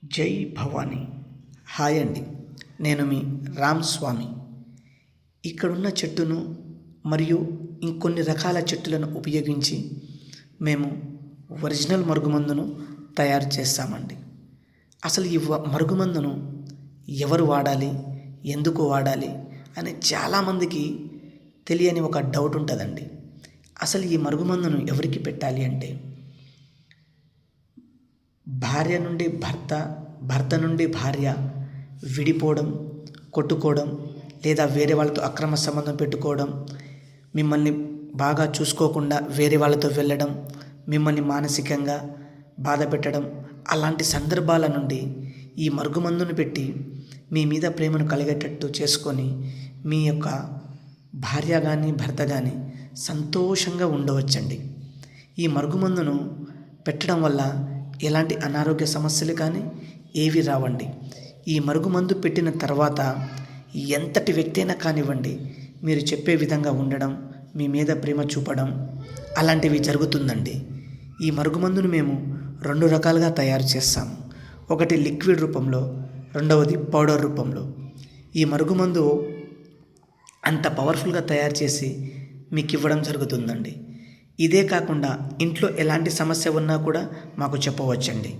జై భవానీ. హాయ్ అండి, నేను మీ రామ్ స్వామి. ఇక్కడున్న చెట్టును మరియు ఇంకొన్ని రకాల చెట్టులను ఉపయోగించి మేము ఒరిజినల్ మరుగుమందును తయారు చేస్తామండి. అసలు ఈ మరుగుమందును ఎవరు వాడాలి, ఎందుకు వాడాలి అని చాలామందికి తెలియని ఒక డౌట్ ఉంటుందండి. అసలు ఈ మరుగుమందును ఎవరికి పెట్టాలి అంటే, భార్య నుండి భర్త, భర్త నుండి భార్య విడిపోవడం, కొట్టుకోవడం, లేదా వేరే వాళ్ళతో అక్రమ సంబంధం పెట్టుకోవడం, మిమ్మల్ని బాగా చూసుకోకుండా వేరే వాళ్ళతో వెళ్ళడం, మిమ్మల్ని మానసికంగా బాధ పెట్టడం, అలాంటి సందర్భాల నుండి ఈ మరుగుమందును పెట్టి మీ మీద ప్రేమను కలిగేటట్టు చేసుకొని మీ యొక్క భార్య కానీ భర్త కానీ సంతోషంగా ఉండవచ్చండి. ఈ మరుగుమందును పెట్టడం వల్ల ఎలాంటి అనారోగ్య సమస్యలు కానీ ఏవి రావండి. ఈ మరుగుమందు పెట్టిన తర్వాత ఎంతటి వ్యక్తి అయినా కానివ్వండి, మీరు చెప్పే విధంగా ఉండడం, మీ మీద ప్రేమ చూపడం అలాంటివి జరుగుతుందండి. ఈ మరుగుమందును మేము 2 రకాలుగా తయారు చేస్తాము. ఒకటి లిక్విడ్ రూపంలో, రెండవది పౌడర్ రూపంలో. ఈ మరుగుమందు అంత పవర్ఫుల్గా తయారు చేసి మీకు ఇవ్వడం జరుగుతుందండి. ఇదే కాకుండా ఇంట్లో ఎలాంటి సమస్య ఉన్నా కూడా మాకు చెప్పవచ్చండి.